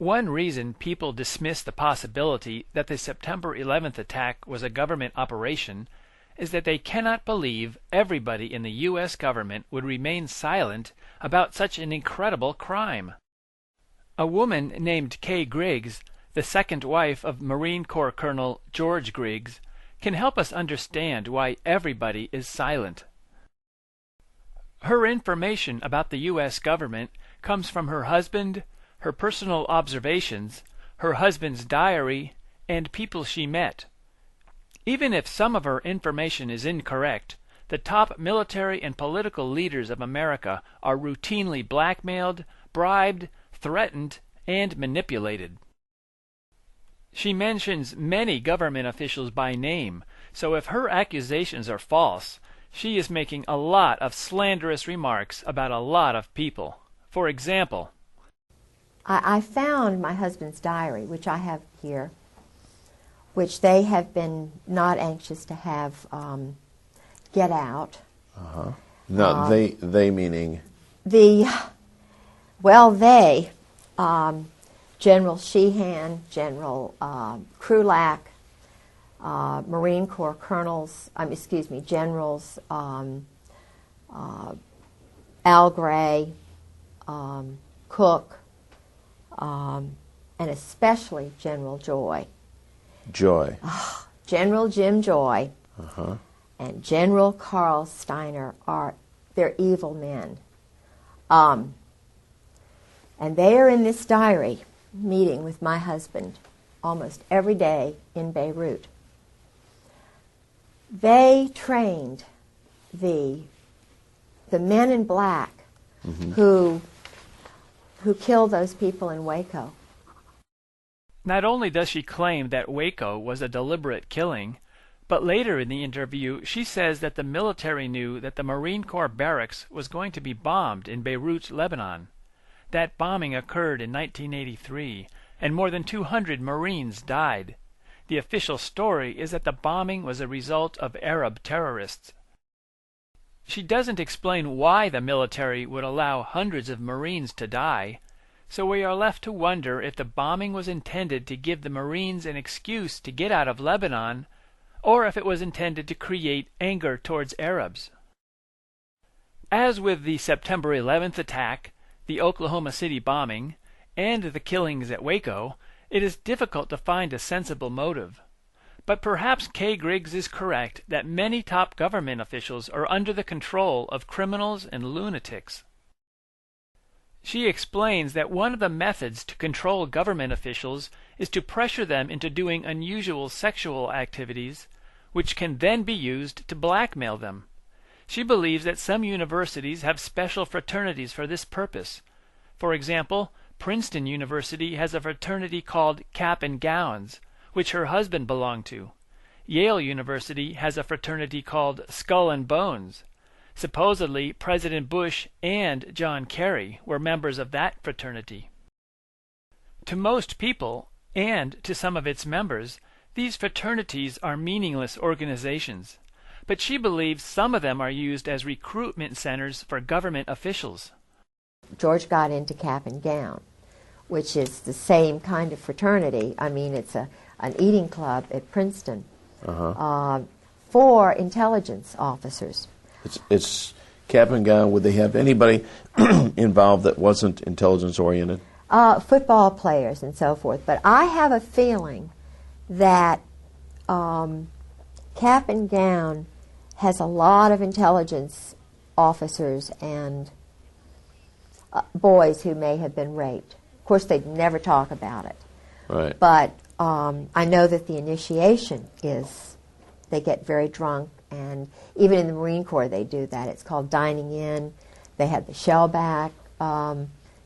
One reason people dismiss the possibility that the September 11th attack was a government operation is that they cannot believe everybody in the U.S. government would remain silent about such an incredible crime. A woman named Kay Griggs, the second wife of Marine Corps Colonel George Griggs, can help us understand why everybody is silent. Her information about the U.S. government comes from her husband, her personal observations, her husband's diary, and people she met. Even if some of her information is incorrect, the top military and political leaders of America are routinely blackmailed, bribed, threatened, and manipulated. She mentions many government officials by name, so if her accusations are false, she is making a lot of slanderous remarks about a lot of people. For example, I found my husband's diary, which I have here, which they have been not anxious to have get out. No, they meaning? General Sheehan, General Krulak, Marine Corps colonels, generals, Al Gray, Cook, and especially General Joy. Joy. General Jim Joy and General Carl Steiner they're evil men. And they are in this diary meeting with my husband almost every day in Beirut. They trained the men in black who killed those people in Waco. Not only does she claim that Waco was a deliberate killing, but later in the interview she says that the military knew that the Marine Corps barracks was going to be bombed in Beirut, Lebanon. That bombing occurred in 1983, and more than 200 Marines died. The official story is that the bombing was a result of Arab terrorists. She doesn't explain why the military would allow hundreds of Marines to die, so we are left to wonder if the bombing was intended to give the Marines an excuse to get out of Lebanon, or if it was intended to create anger towards Arabs. As with the September 11th attack, the Oklahoma City bombing, and the killings at Waco, it is difficult to find a sensible motive. But perhaps Kay Griggs is correct that many top government officials are under the control of criminals and lunatics. She explains that one of the methods to control government officials is to pressure them into doing unusual sexual activities, which can then be used to blackmail them. She believes that some universities have special fraternities for this purpose. For example, Princeton University has a fraternity called Cap and Gowns, which her husband belonged to. Yale University has a fraternity called Skull and Bones. Supposedly, President Bush and John Kerry were members of that fraternity. To most people, and to some of its members, these fraternities are meaningless organizations. But she believes some of them are used as recruitment centers for government officials. George got into Cap and Gown, which is the same kind of fraternity. I mean, it's an eating club at Princeton for intelligence officers. It's Cap and Gown. Would they have anybody involved that wasn't intelligence-oriented? Football players and so forth. But I have a feeling that Cap and Gown has a lot of intelligence officers and boys who may have been raped. Of course, they'd never talk about it. Right. But I know that the initiation is, they get very drunk, and even in the Marine Corps they do that. It's called dining in. They have the shellback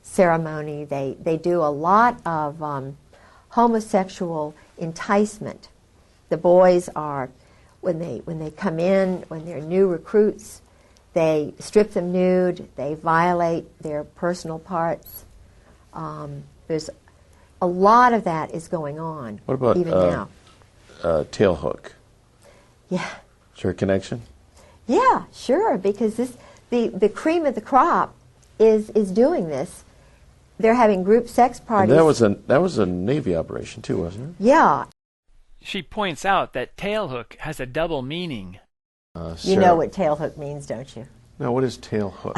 ceremony. They do a lot of homosexual enticement. The boys are, when they come in, when they're new recruits, they strip them nude, they violate their personal parts. There's a lot of that is going on. What about even now? Tailhook? Yeah. Is there a connection? Yeah, sure, because the cream of the crop is doing this, they're having group sex And parties. that was a Navy operation too, wasn't it? Yeah. She points out that tailhook has a double meaning. You know what tailhook means, don't you? No, what is tailhook?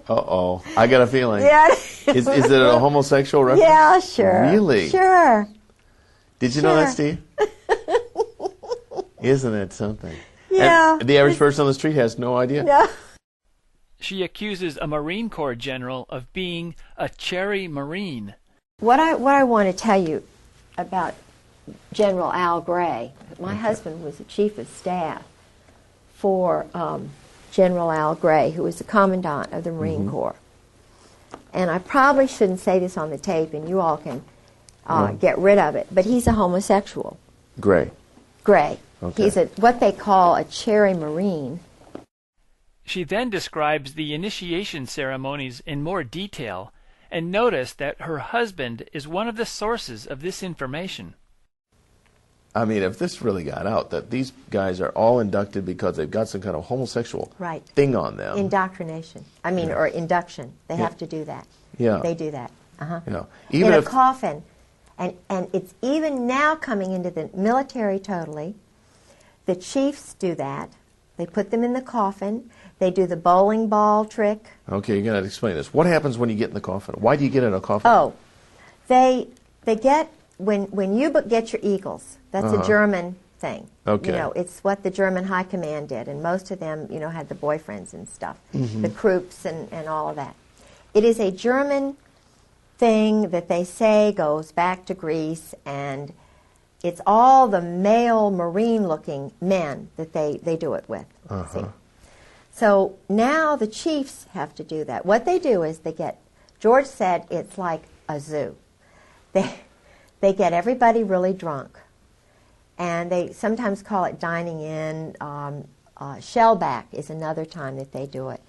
Uh-oh. I got a feeling. Yeah. Is it a homosexual reference? Yeah, sure. Really? Sure. Did you know that, Steve? Isn't it something? Yeah. And the average person on the street has no idea. No. She accuses a Marine Corps general of being a cherry Marine. What I want to tell you about General Al Gray, my husband was the chief of staff for General Al Gray, who was the commandant of the Marine Corps. And I probably shouldn't say this on the tape, and you all can get rid of it, but he's a homosexual. Gray. Gray. Okay. He's what they call a cherry Marine. She then describes the initiation ceremonies in more detail and noticed that her husband is one of the sources of this information. I mean, if this really got out, that these guys are all inducted because they've got some kind of homosexual thing on them. Indoctrination. I mean, or induction. They have to do that. Yeah. They do that. Yeah. Even in if a coffin. And it's even now coming into the military totally. The chiefs do that. They put them in the coffin. They do the bowling ball trick. Okay, you're going to explain this. What happens when you get in the coffin? Why do you get in a coffin? Oh, they get, when you get your eagles, that's a German thing. Okay. You know, it's what the German high command did, and most of them, you know, had the boyfriends and stuff, the Krupps and all of that. It is a German thing that they say goes back to Greece, and it's all the male Marine-looking men that they do it with. See? So now the chiefs have to do that. What they do is George said it's like a zoo. They get everybody really drunk, and they sometimes call it dining in. Shellback is another time that they do it.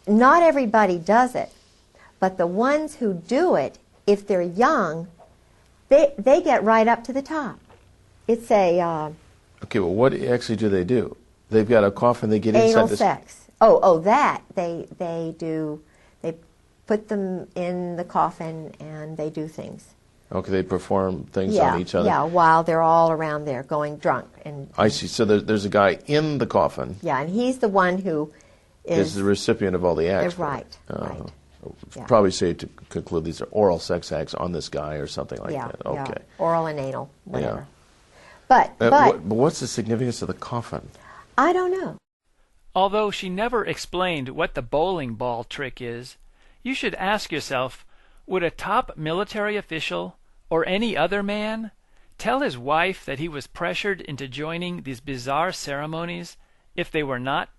Not everybody does it, but the ones who do it, if they're young, they get right up to the top. It's a... Okay, well, what actually do they do? They've got a coffin, they get inside anal this... sex. That. They do... They put them in the coffin, and they do things. Okay, they perform things on each other. Yeah, while they're all around there going drunk. I see. So there's a guy in the coffin. Yeah, and he's the one who is the recipient of all the acts. Right, right. Yeah. Probably safe to conclude these are oral sex acts on this guy or something like that. Okay. Yeah, oral and anal, whatever. Yeah. But what's the significance of the coffin? I don't know. Although she never explained what the bowling ball trick is, you should ask yourself, would a top military official or any other man tell his wife that he was pressured into joining these bizarre ceremonies if they were not true?